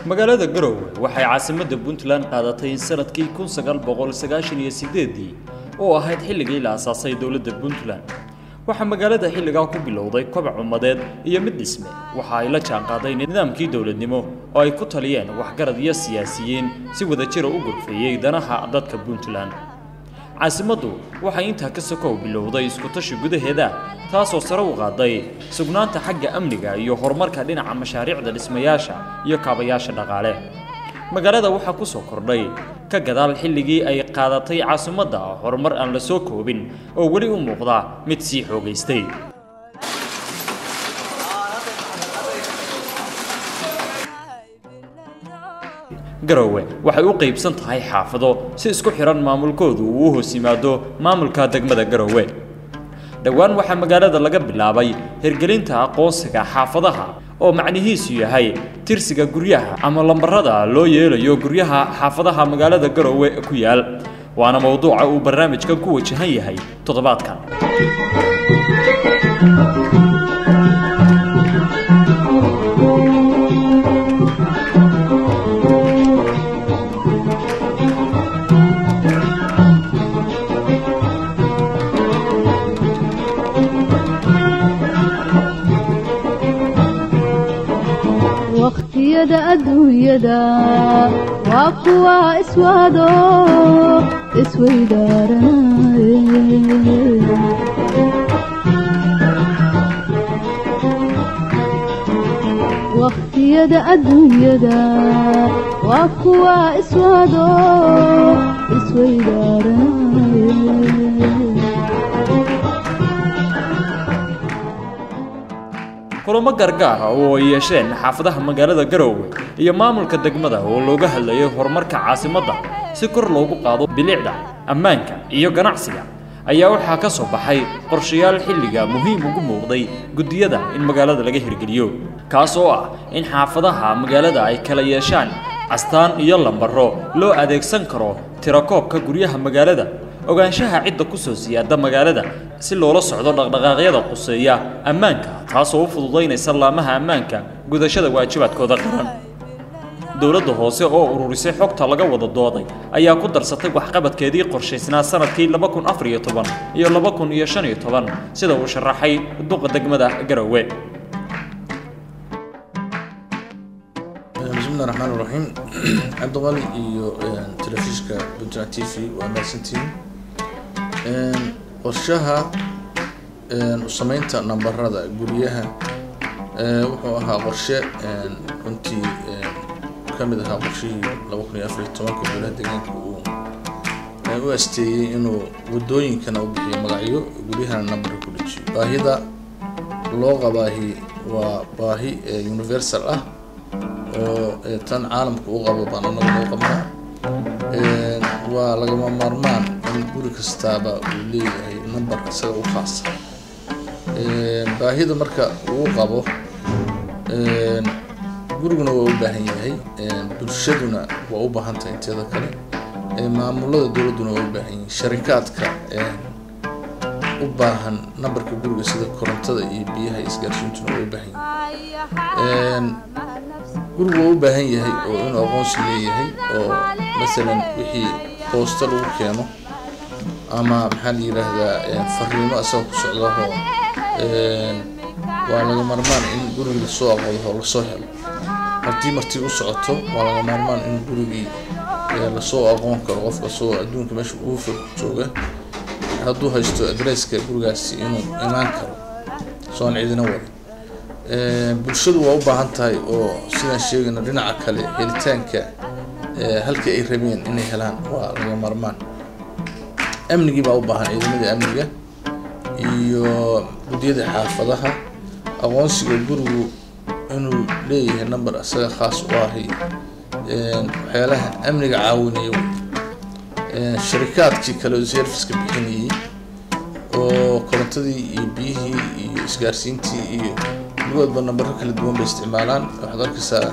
magaalada Garowe waxay caasimadda Puntland qaadatay sanadkii 1998 oo ahayd xilligii la aasaasay dawladda Puntland. waxa magaalada xilligaa ku bilowday kobac ummadeed iyo mid dhisme waxa ay la jaan qaaday nidaamkii dawladnimo oo ay ku taliyeen waxgarad iyo siyaasiyiin si wada jir u gurfeeyay danaha dadka Puntland. caasimaddu waxay inta ka soo bilowday isku tashi gudaheeda taasoo sare u qaaday sugnaanta xagga amniga iyo horumarka dhinaca mashaariicda dhismayaasha iyo kaabayaasha dhaqaale. magaalada waxa ku soo kordhay ka gadaal xilligii ay qaadatay caasimadda horumar aan la soo koobin oo wali u muuqda mid sii xoogaystay. Garowe waxay u qaybsan tahay xaafado si isku xiran maamulkoodu uu hoos yimaado maamulka degmada Garowe. dhawaan waxa magaalada laga bilaabay hirgelinta aqoonsiga xaafadaha oo macnihiisu yahay tirsiga guryaha ama lambarada loo yeelayo guryaha xaafadaha magaalada Garowe ku yaal. waana mowduuca uu barnaamijkan ku wajahan yahay toddobaadkan. waqtiyada adduunyada waa kuwa iswado isweydaaranaaya waqtiyada adduunyada waa kuwa iswado isweydaaranaaya kulamo gargaar ah oo ay yeesheen xaafadaha magaalada Garowe iyo maamulka degmada oo looga hadlayo horumarka caasimadda si kor loogu qaado bilicda, ammaanka iyo ganacsiga ayaa waxa ka soo baxay qorshayaal xilliga muhiim ugu muuqday gudiyada in magaalada laga hirgeliyo kaas oo ah in xaafadaha magaalada ay kala yeeshaan astaan iyo lambaro loo adeegsan karo tirakoobka guryaha magaalada ogaanshaha cidda ku soo siyaada magaalada si loola socdo dhaqdhaqaaqyada quseeya ammaanka taasoo u fududeynaysa laamaha ammaanka gudashada waajibaadkooda qaran. dawladda hoose oo ururisay xogta laga wada dooday ayaa ku darsatay waxqabadkeedii qorshaysnaa sanadkii 2014 iyo 2015 sida uu sharaxay duqa degmada Garowe. بسم الله الرحمن الرحيم. عبد الغالي iyo telefishka Puntland TV waa maasantiin qorshaha samaynta nambarada guryaha wuxuu ahaa qorshe runtii kamid ahaa qorshihii 2014 golaha deegaanka uu u asteeyay inuu wadooyinkana u bixiyo magacyo guryahana nambar ku dhijiyo. baahida loo qabaahi waa baahi universal ah oo tan caalamku u qabo baan anagu qabnaa. waa lagama maarmaan in guri kastaaba uu leeyahay nambar isaga u khaas ah. baahida marka uu qabo guriguna waa u baahan yahay, bulshaduna waa u baahan tahay inteeda kale, maamulada dawladuna waa u baahan yihiin, sharikaadka u baahan nambarka guriga sida korontada iyo biyaha isgaarsiintuna waa u baahan yihiin. gurigu waa u baahan yahay oo inuu aqoonsi leeyahay oo مثلا wixii posta lagu keeno ama maxaa la yiraahdaa fariimo asoo ku socdo oo waa laga marmaan in guriga soo aqoonto la soo helo. haddii martii u socoto waa laga marmaan in guriga la soo aqoon karo qofka soo adduunka meesha uu jooga hadduu haysto adresska gurigaasi inuu imaan karo soo cidina wada. bulshadu waa u baahan tahay oo sidaan sheegayna dhinaca kale helitaanka halka ay rabeen inay helaan waa laga marmaan. amnigi baa u baahan ciidamada amniga iyo gudiyada xaafadaha aqoonsiga gurigu inuu leeyahay nambar asaga khaas u ah waxyaalaha amniga caawinaya. sharikaadkii kale oo serviceka bixinayay oo korontadii iyo biyihii iyo isgaarsiintii iyo lugoodba nambarro kala duwan bay isticmaalaan. waxaad arkaysaa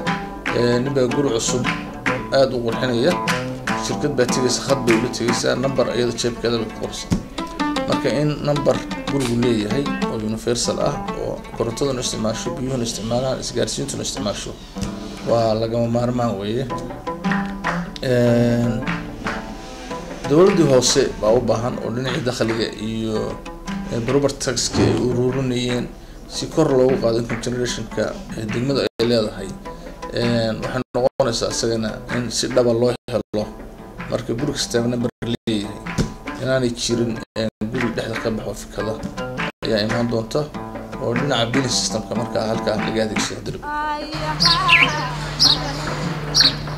ninbaa guri cusub aad u qurxinaya, shirkad baa tegaysa khad bay ula tegaysaa nambar iyada jeebkeeda bay ku qorsan. marka in nambar gurigu leeyahay oo universal ah oo korontaduna isticmaasho, biyuhuna isticmaalaan, isgaarsiintuna isticmaasho ولقى مارمان ويه دولة هوسة بأوبهن ولنا دخلية إيو بروبرت تاكس كي ورورونيين سيكور لو قادم جنريشن كدقمة إلى هاي وحنا نقول أساسنا إن سيدا بالله الله مركب بروك استعملنا برلي هنا نكشرين نقول ده كم حوار في كذا يا إيمان دونتا ولنا عبين السيستم كمركا هالك اللي قاعد يصير درب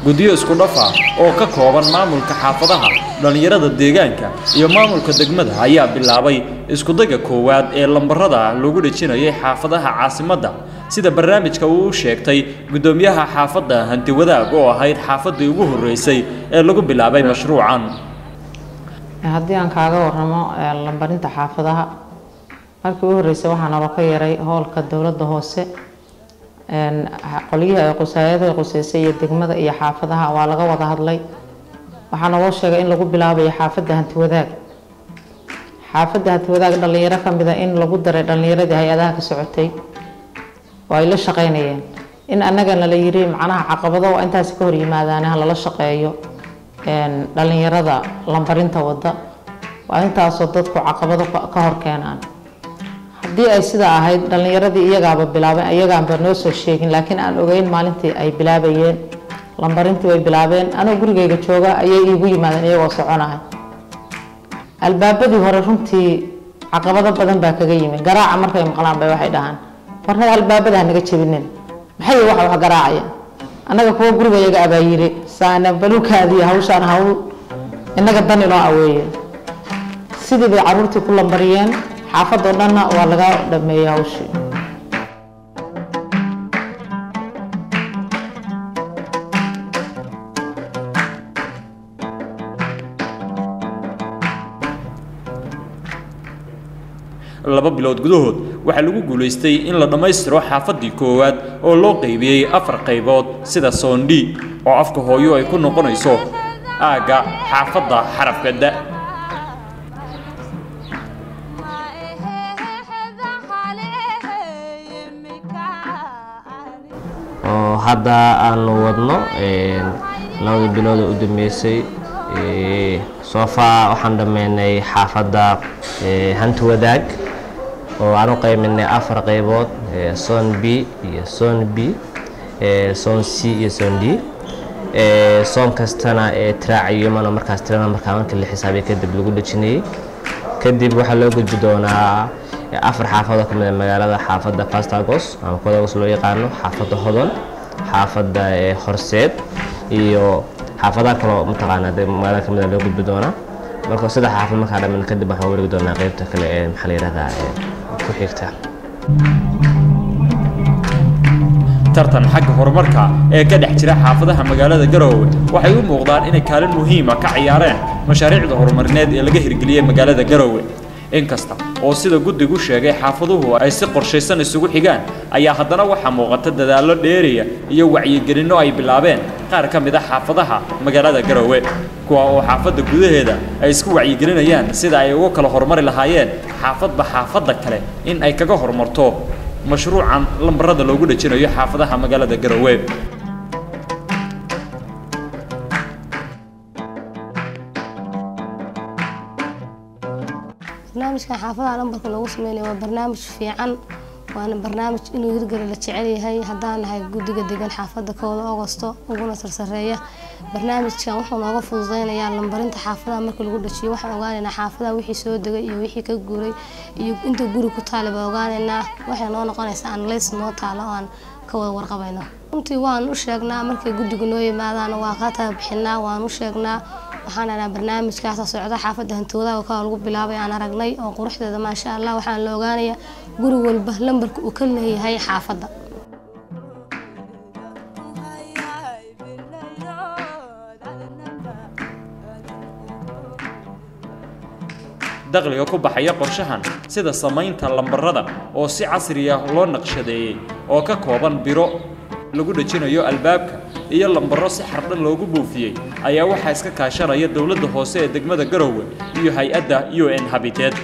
guddiyo isku dhafa oo ka kooban maamulka xaafadaha dhalinyarada deegaanka iyo maamulka degmada ayaa bilaabay isku dayga koowaad ee lambarada lagu dhijinayay xaafadaha caasimadda sida barnaamijka uu sheegtay gudoomiyaha xaafadda hanti wadaag oo ahayd xaafadii ugu horeysay ee lagu bilaabay mashruucan haddii aan kaaga warramo lambarinta xaafadaha markii ugu horeysay waxaan noo ka yaray howlka dawladda hoose qoliyaha ay qusaayada qusaysay iyo degmada iyo xaafadaha waa laga wada hadlay waxaan loo sheegay in lagu bilaabayo xaafadda hanti wadaag dhalinyaro kamid ah in lagu daray dhalinyaradii hay'adaha ka socotay oo ay la shaqeynayeen in annagana la yiri macnaha caqabado oo intaas ka hor yimaadaan la shaqeeyo dhalinyarada lambarinta wada waa intaas oo dadku caqabado ka hor keenaan haddii ay sida ahayd dhalinyaradii iyagaaba bilaabeen iyagaanba noo soo sheegin laakiin aan ogeyn maalintii ay bilaabayeen lambarintii way bilaabeen anoo gurigeyga jooga ayay iigu yimaadeen iyagoo soconaya albaabadii hore runtii caqabado badan baa kaga yimid garaaca markay maqlaan bay waxay dhahaan warnada albaabada naga jabinin maxay wax garaacayaan annaga kuwa gurigayaga abaa yiri saana balukaadii hawshaan hawl innaga dan inoo aweeye sidii bay caruurtii ku lambariyeen xaafadoo dhanna waa laga dhameeyay hawshii laba bilood gudahood waxa lagu guuleystay in la dhameystiro xaafadii koowaad oo loo qaybiyay 4 qaybood sida Sondi oo afka hooyo ay ku noqonayso aaga xaafadda xarafka da hadda aan wadno laba bilood u dhameysay soofa waxaan dhameynay xaafadda hanti wadaag oo aan u qayminay 4 qaybood Son B iyo Son B Son C iyo Son D son kastana traaciyo mana markaas tirana marka la xisaabiyo kadib lagu dhajinay kadib waxa loo gudbi doonaa 4 xaafadood ka mid ah magaalada xaafadda Fastagos ama Kodagos loo yaqaano xaafadda Hodon xaafadda Horseed iyo xaafadaha kale oo mataqaanaa magaalada kamid ah loo gudbi doonaa marka saddex xaafad marka dhamaan kadib waxa wareegi doonaa qaybta kale ee maxaa la yiraahdaa ku xigta tartan xagga horumarka ee ka dhex jira xaafadaha magaalada Garowe waxay u muuqdaan inay kaalin muhiim ah ka ciyaareen mashaariicda horumarineed ee laga hirgeliyay magaalada Garowe inkasta oo sida guddigu sheegay xaafaduhu ay si qorsheysan isugu xigaan ayaa haddana waxa muuqata dadaalo dheeriya iyo wacyigelino ay bilaabeen qaar ka mid ah xaafadaha magaalada Garowe kuwa oo xaafadda gudaheeda ay isku wacyigelinayaan sida ay ugu kala horumari lahaayeen xaafadda kale in ay kaga horumarto mashruucan lambarada loogu dhajinayo xaafadaha magaalada Garowe barnaamijka xaafadaha lambarka loogu sameeyo waa barnaamij fiican waana barnaamij inuu hirgalo la jecel yahay haddaan nahay guddiga degan xaafadda 1 Agoosto uguna sarsareeya barnaamijkan wuxuu nooga fududeynayaa lambarinta xaafadaha marka lagu dhajiyo waxaan ogaanaynaa xaafadaha wixii soo degay iyo wixii ka guuray iyo inta guri ku taale baa ogaanaynaa waxay noo noqonaysaa analysis noo taalo aan ka wada warqabayno runtii waan u sheegnaa markay guddigu noo yimaadaan waa ka taabixinaa waan u sheegnaa waxaan ana barnaamijkaas socda xaafadda hanti wadaag oo lagu bilaabay aan aragnay oo quruxdeeda ma sha Allah waxaan la ogaanayaa guri walba lambarka uu ka leeyahay xaafadda dakhliga ku baxaya qorshahan sida samaynta lambarada oo si casri ah loo naqshadeeyay oo ka kooban biro lagu dhajinayo albaabka iyo lambaro si xardhan loogu buufiyay ayaa waxa iska kaashanaya dawladda hoose ee degmada Garowe iyo hay'adda UN Habitat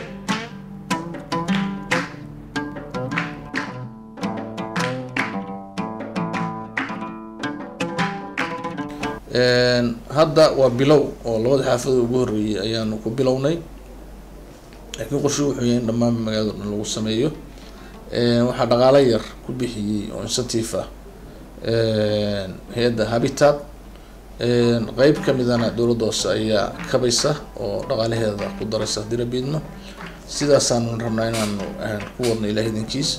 hadda waa bilow oo labada xaafadooda ugu horreeyay ayaanu ku bilownay laakiin qorshuhu wuxuu yahay in dhammaan magaalada dhan lagu sameeyo waxaa dhaqaale yar ku bixiyey oo incentive ah hay-adda Habitat qeyb ka midana dowladda hoose ayaa kabaysa oo dhaqaalaheeda ku daraysa dirabiidno sidaasaanu rabnaa inaanu ku wadno ilaahay idinkiis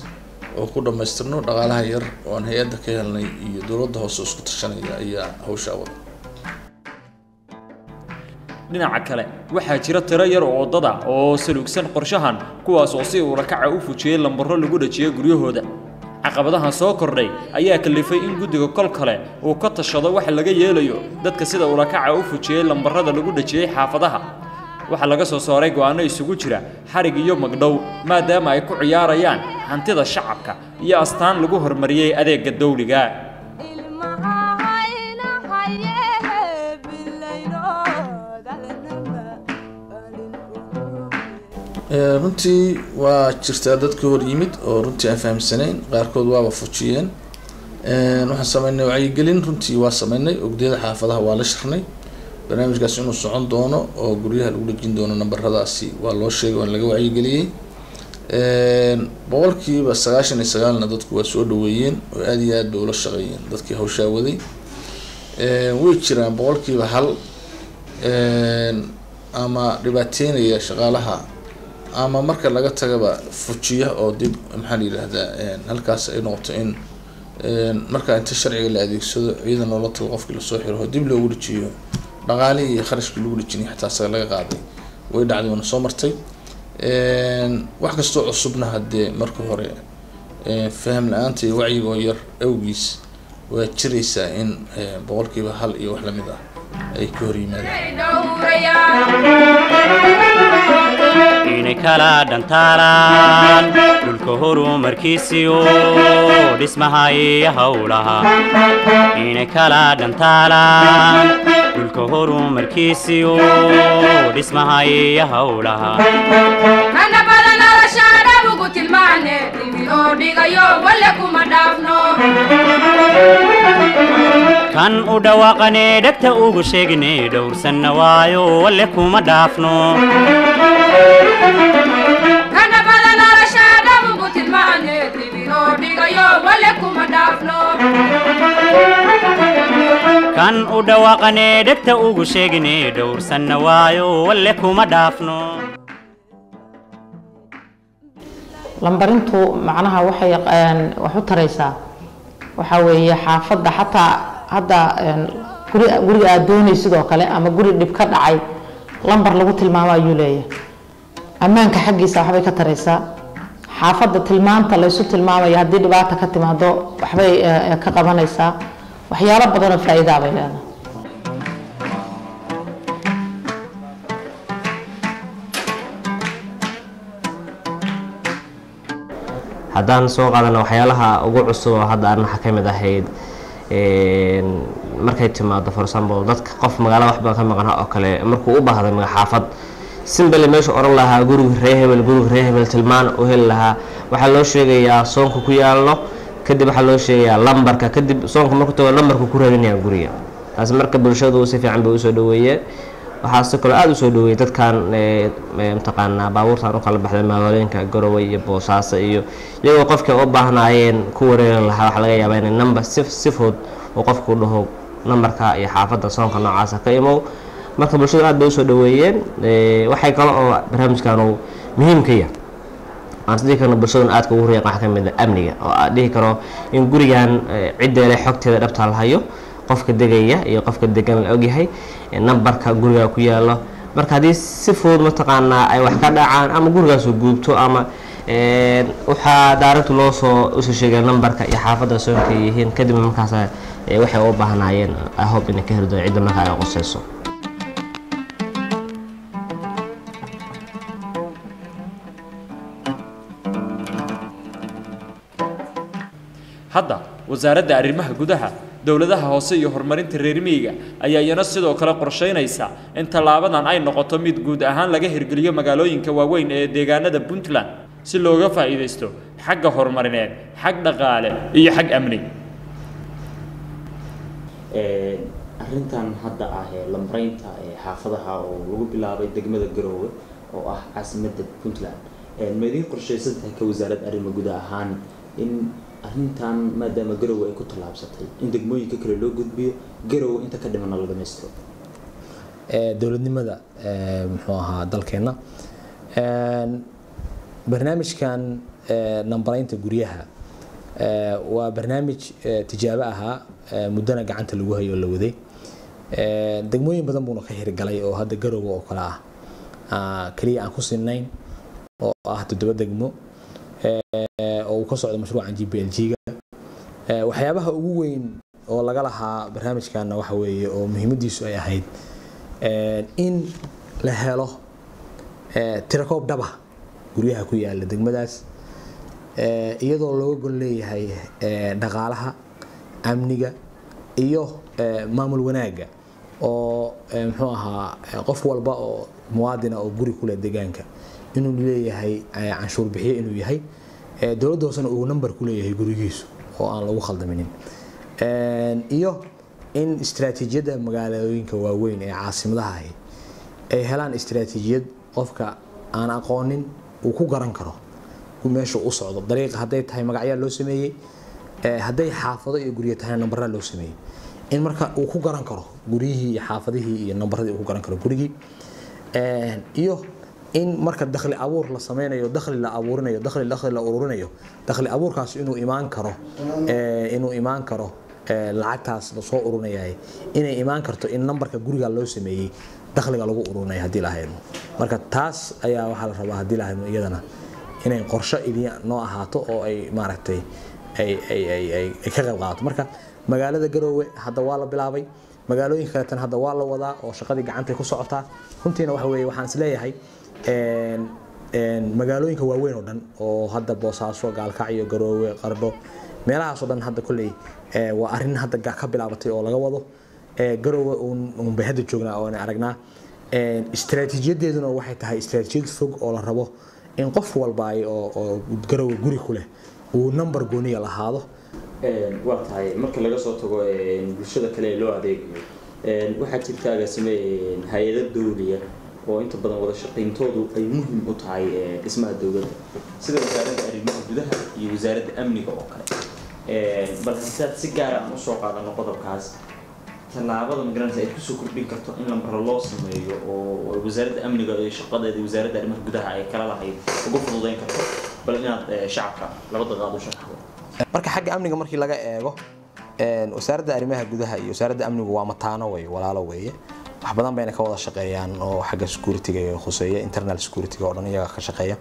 oo ku dhamaystirno dhaqaalaha yar oo aan hay-adda ka helnay iyo dowladda hoose isku tashanaya ayaa hawsha wada dhinaca kale waxaa jira tiro yar oo wadada oo saluugsan qorshahan kuwaas oo si ula kaca u fujiyay lambaro lagu dhajiyo guryahooda caqabadahan soo kordhay ayaa kalifay in guddiga kol kale uu ka tashado wax laga yeelayo dadka sida ula kaca u fujiyay lambarada lagu dhajiyay xaafadaha waxa laga soo saaray go'aano isugu jira xarig iyo magdhow maadaama ay ku ciyaarayaan hantida shacabka iyo astaan lagu hormariyay adeegga dawliga runtii waa jirtaa dadka hor yimid oo runtii aan fahamsanayn qaarkood waaba fujiyeen waxaan sameynay wacyigelin runtii waa sameynay ogdiyada xaafadaha waa la shirnay barnaamijkaas inuu socon doono oo guryaha lagu dhajin doono nambaradaasi waa loo sheegay waan laga wacyigeliyey boqolkiiba 99 dadku waa soo dhaweeyeen oo aad iyo aad bay ula shaqeeyeen dadkii hawshaa waday way jiraan boqolkiiba 1 ama dhibaateynaya shaqaalaha ama marka laga tagaba fujiya oo dib maxaa la yiraahdaa halkaas ay noqoto in marka inta sharciga la adeegsado ciidan loo tago qofkii la soo xiro dib loogu dhijiyo dhaqaalihii iyo kharashkii lagu dhijinay xataa saga laga qaaday way dhacday wana soo martay wax kastoo cusubna hadee marka hore faham la'aanta iyo wacyiga yar awgiis waa jiraysaa in boqolkiiba 1 iyo wax la mid ah ay ka hor inay kala dhantaalaan dhulka horumarkiisiyo dhismaha iyo hawlaha inay kala dhantaalaan dhulka horumarkiisiyo dhismaha iyo hawlaha kana badan noloshaada ugu tilmaane oo dhigayo wala kuma dhaafno kan u dhawaaqane dhagta ugu sheegnay dhowrsanna waayo wala kuma dhaafno kana badan noloshaada ugu tilmaane oo dhigayo wala kuma dhaafno kan u dhawaaqane dhagta ugu sheegnay dhowrsanna waayo wala kuma dhaafno lambarintu macnaha waxay wax u taraysaa waxa weeye xaafadda xataa hadda guriga aad doonaysid sidoo kale ama guri dhib ka dhacay lambar lagu tilmaamo ayuu leeyahay ammaanka xaggiisa waxbay ka taraysaa xaafadda tilmaanta la isu tilmaamayo haddii dhibaato ka timaado waxbay ka qabanaysaa waxyaalo badan oo faa'iido ah bay leedahay haddaan soo qaadano waxyaalaha ugu cusub oo hadda aan waxa ka mid ahayd markay timaado for example dadka qof magaalada wax badan ka maqan oo kale markuu u baahday magac xaafad simple meesha oran lahaa guriga reer hebel tilmaan oo hel lahaa waxa loo sheegayaa soonka ku yaalo kadib waxa loo sheegayaa lambarka kadib soonka markuu tago lambarka ku raadinaya guriga taas marka bulshadu si fiican bay u soo dhaweeyeen waxaa si kale aad u soo dhaweeyay dadkan imtixaanna baabuurtan u kala baxday magaalooyinka Garowe iyo Boosaaso iyo iyagoo qofka u baahnaayeen ku wareer lahaa waxa laga yaabaa in number sifood oo qofku dhaho numberka iyo xaafadda soonka noocaas ka imow marka bulshadu aad bay u soo dhaweeyeen waxay kale oo barnaamijkan uu muhiim ka yahay aan sidii kana bulshadu aad ugu reeqan waxa ka mid ah amniga oo aad dhihi karo in gurigan ciideele xogteeda dhabta la hayo qofka degaya iyo qofka degan la ogyahay numberka guriga ku yaalo marka hadii si fudud ma taqaana ay wax ka dhacaan ama gurigaas uu guubto ama waxa daarintu loo soo sheegay numberka iyo xaafadda soonka yihiin kadib markaas waxay u baahnaayeen I hope in ka hirdo cid marka ay qosayso hadda wasaaradda arrimaha gudaha dawladaha hoose iyo horumarinta reer miyiga ayaa iyana sidoo kale qorsheynaysa in talaabadan ay noqoto mid guud ahaan laga hirgeliyo magaalooyinka waaweyn ee deegaanada Puntland si looga faa'iideysto xagga horumarineed xag dhaqaale iyo xag amni arrintan hadda ah lambraynta xaafadaha oo lagu bilaabay degmada Garowe oo ah caasimadda Puntland ma idin qorshaysan tahay ka wasaaradda arrimaha gudaha ahaan in arrintan maadaama Garowe ay ku tallaabsatay in degmooyinka kale loo gudbiyo Garowe inta ka dhiman la dhameystiro dowladnimada muxuu ahaa dalkeena barnaamijkan nambraynta guryaha waa barnaamij tijaabo ahaa muddana gacanta lagu hayo la waday degmooyin badan buuna ka hirgalay oo hadda Garowe oo kala ah kaliya aan ku sinnayn oo ah 7 degmo oo ka socda mashruucan GPLG-ga waxyaabaha ugu weyn oo laga lahaa barnaamijkan waxa weeye oo muhiimadiisu ay ahayd in la helo tirakoob dhaba guryaha ku yaala degmadaas iyadoo looga gol leeyahay dhaqaalaha amniga iyo maamul wanaaga oo muxuu ahaa qof walba oo muwaadin oo guri ku leh deegaanka inuu leeyahay canshuur bixiye inuu yahay dawladda hoosena uu number ku leeyahay gurigiisu oo aan lagu khaldaminin iyo in istiraatiijiyada magaalooyinka waaweyn ee caasimadaha ay helaan istiraatiijiyad qofka aan aqoonin uu ku garan karo meesha u socdo dariiqa haday tahay magacyo loo sameeyay haday xaafado iyo guriyo tahay number loo sameeyay in marka uu ku garan karo guriyihii iyo xaafadihii iyo numberadii uu ku garan karo gurigii iyo in marka dakhli abuur la sameeyo dakhli la abuurinayo dakhli la ururinayo dakhli abuurkaas inuu imaan karo lacagtaas la soo ururinayay inay imaan karto in numberka guriga loo sameeyay dakhliga lagu ururinayo hadii la hayno marka taas ayaa waxa la rabaa hadii la hayno iyadana inay qorshe idin noo ahaato oo ay maaragtay ay ka qayb qaadato marka magaalada Garowe hadda waa la bilaabay magaalooyinka kale tan hadda waa la wadaa oo shaqadii gacanta ku socotaa runtiina waxa weeye waxaan isleeyahay magaalooyinka waaweyn oo dhan oo hadda Boosaaso Gaalkacyo Garowe Qardho meelahaas oo dhan hadda kulay waa arrin hadda ka bilaabatay oo laga wado Garowe uun bay hadda joognaa oo aan aragnaa istiraatiijiyadeeduna waxay tahay istiraatiijiyad fog oo la rabo in qof walba ay oo Garowe guri ku leh uu number gooniya lahaado waa tahay marka laga soo tago bulshada kale loo adeegayo waxa jirta agaasimayn hay'ado dawliya oo inta badan wada shaqeyntoodu ay muhiim u tahay dhismaha dawladda sida wasaaradda arrimaha gudaha iyo wasaaradda amniga oo kale bal haddii si gaar ah u soo qaadano qodobkaas talaabada magaranaysa ay ku soo kordhin karto in lambar loo sameeyo oo wasaaradda amniga iyo shaqadeeda wasaaradda arrimaha gudaha ay kala lahayd ugu fududeyn karto bal inaad shacabka labada qaado shaqo marka xagga amniga markii laga eego wasaaradda arrimaha gudaha iyo wasaaradda amnigu waa mataano way walaalo weeye wax badan bayna ka wada shaqeeyaan oo xagga security-ga iyo khuseeya internal security-ga oo dhan iyaga ka shaqeeya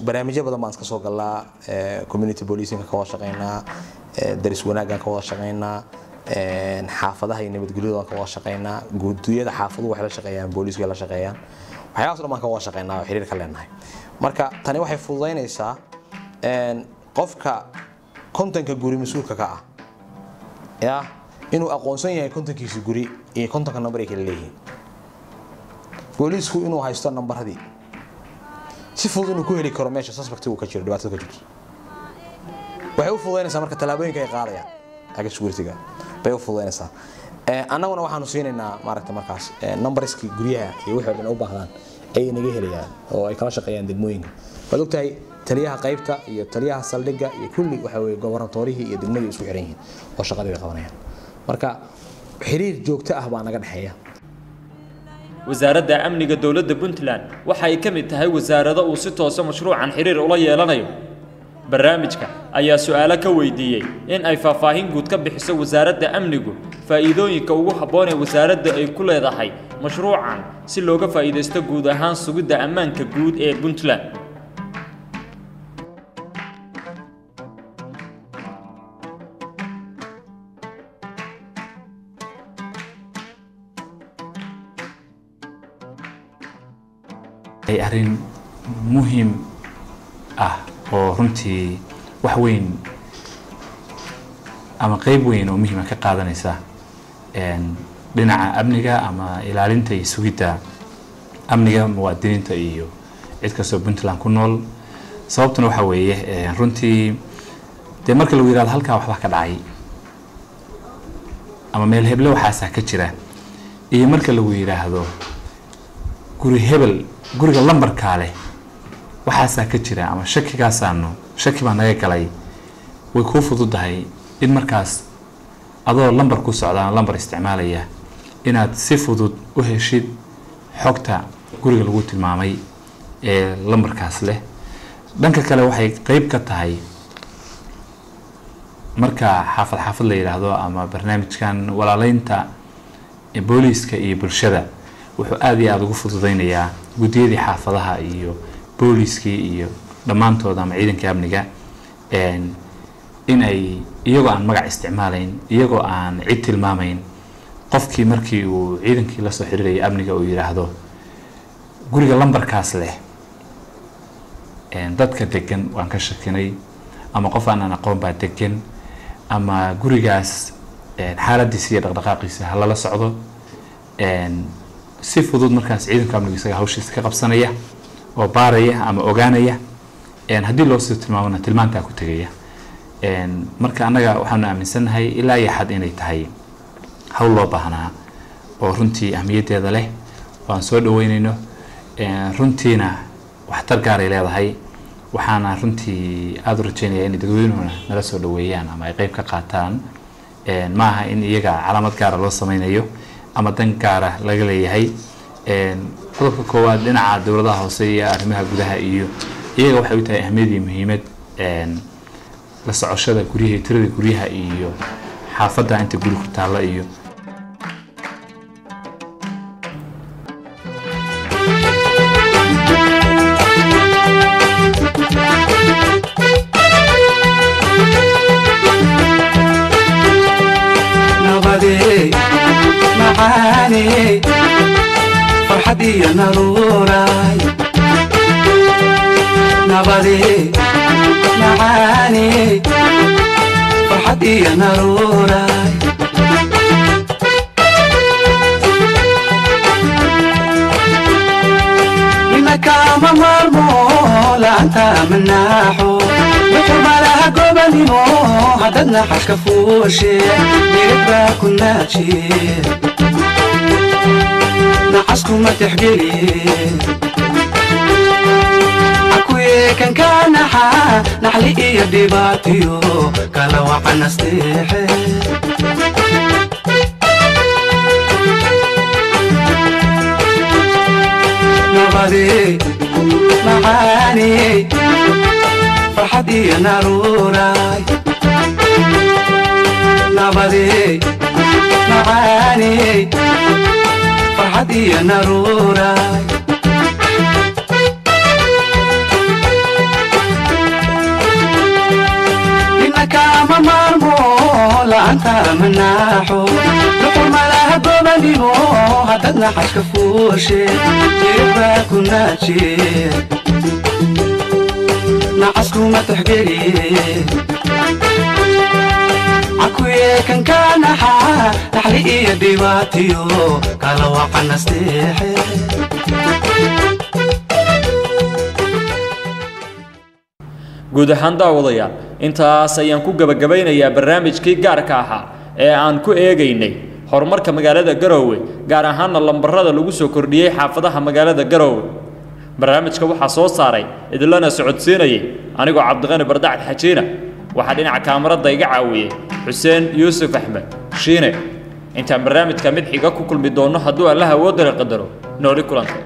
barnaamijyo badan baan iska soo galnaa community policing ka wada shaqeynaa daris wanaagan ka wada shaqeynaa xaafadaha iyo nabadgelyada ka wada shaqeynaa guudiyada xaafaduhu waxay la shaqeeyaan booliiska la shaqeeyaan waxyaalahaas dhan baan ka wada shaqeynaa oo xiriir ka leenahay marka tani waxay fududeynaysaa qofka kontanka guri mas'uulka ka ah ya inuu aqoonsan yahay kontankiisa guri iyo kontanka number ay kala leeyihiin booliisku inuu haysto numberadii si fudud inuu ku heli karo meesha suspect uu ka jiro dhibaatada ka jirto waxay u fududeynaysaa marka talaabooyinka ay qaadayaan aga security-ga bay u fududeynaysaa annaguna waxaanu siinaynaa maaragtay markaas numberski guryaha iyo wixii dhan u baahdaan ay inaga helayaan oo ay kala shaqeeyaan degmooyinka waad ogtahay taliyaha qaybta iyo taliyaha saldhigga iyo kulli waxa weeye gobornatorihii iyo degmadu isku xiran yihiin oo shaqadii ay qabanayaan marka xiriir joogto ah baa naga dhaxeeya wasaaradda amniga dawladda Puntland waxa ay ka mid tahay wasaarada uu si toos ah mashruucan xiriir ula yeelanayo barnaamijka ayaa su'aalo ka weydiiyay in ay faahfaahin guud ka bixiso wasaaradda amnigu faa'iidooyinka ugu habboon ee wasaaradda ay ku leedahay mashruucan si looga faa'iideysto guud ahaan sugidda ammaanka guud ee Puntland ay arrin muhiim ah oo runtii wax weyn ama qayb weyn oo muhiim ah ka qaadanaysa dhinaca amniga ama ilaalinta iyo sugidda amniga muwaadiniinta iyo cid kastoo Puntland ku nool sababtuna waxa weeye runtii dee marka lagu yiraahdo halka waxba ka dhacay ama meel heble waxaasaa ka jira iyo marka lagu yidhaahdo guri hebel guriga lambarkaa leh waxaasaa ka jira ama shaki baa naga galay way kuu fududahay in markaas adoo lambar ku socdaan lambar isticmaalaya inaad si fudud u heshid xogta guriga lagu tilmaamay ee lambarkaas leh dhanka kale waxay qayb ka tahay marka xaafad la yiraahdo ama barnaamijkan walaalaynta booliiska iyo bulshada wuxuu aad iyo aad ugu fududeynayaa gudiyadii xaafadaha iyo booliiskii iyo dhammaantooda ama ciidanka amniga in ay iyagoo aan magac isticmaalayn iyagoo aan cid tilmaamayn qofkii markii uu ciidankii la soo xiriirayay amniga uu yiraahdo guriga lambarkaas leh dadka degan waan ka shakinay ama qof aan aqoon baa degan ama gurigaas xaaladiisa iyo dhaqdhaqaaqiisa ha lala socdo si fudud markaas ciidanka amniga isaga hawshiisa ka qabsanaya oo baaraya ama ogaanaya haddii loo soo tilmaamana tilmaantaa ku tegaya marka annaga waxaanu aaminsanahay ilaa iyo xad inay tahay hawl loo baahnaa oo runtii ahmiyaddeeda leh waan soo dhaweynayno runtiina waxtar gaaray leedahay waxaana runtii aad u rajaynayaa in dadweynuhuna nala soo dhaweeyaan ama ay qayb ka qaataan ma aha in iyaga calaamad gaara loo sameynayo ama dan gaara laga leeyahay qodobka koowaad dhinaca dowladaha hoose iyo arrimaha gudaha iyo iyaga waxay u tahay ahmiyad iyo muhiimad la socoshada guryaha tirada guryaha iyo xaafadda inta guri ku taalla iyo معاني فرحتي يا نروراي نبضي معاني فرحتي يا نروراي منك ما مرمولا انت من ناحو بحرمة لها قبلي مو هددنا حشك فوشي يربا كنا تشير نحسكم ما تحقيري عكوية كان نحلي إيا ديباتيو كلا وحنا استيحي نبضي معاني فرحتي يا نروراي نبضي معاني فرحتي يا نروراي إنك ما مرمولا أنت من ناحو لحرمة لها قبلي مو هددنا حشك فوشي يبقى كنا تشير نعسكو ما تحقيري عكوية كان نحلي إيا ديواتيو كالا وقنا استيحي guud ahaan daawadayaal intaas ayaan ku gabagabeynayaa barnaamijkii gaarka ahaa ee aan ku eegaynay horumarka magaalada Garowe gaar ahaan lambarada lagu soo kordhiyay xaafadaha magaalada Garowe barnaamijka waxaa soo saaray idilana socodsiinayay anigoo Cabdiqani Bardacad Xajiina waxa dhinaca kaamirada iga caawiyay Xuseen Yuusuf Axmed Shiine inta barnaamijka mid xiga ku kulmi doono hadduu Allah awood qadaro nooli kulantay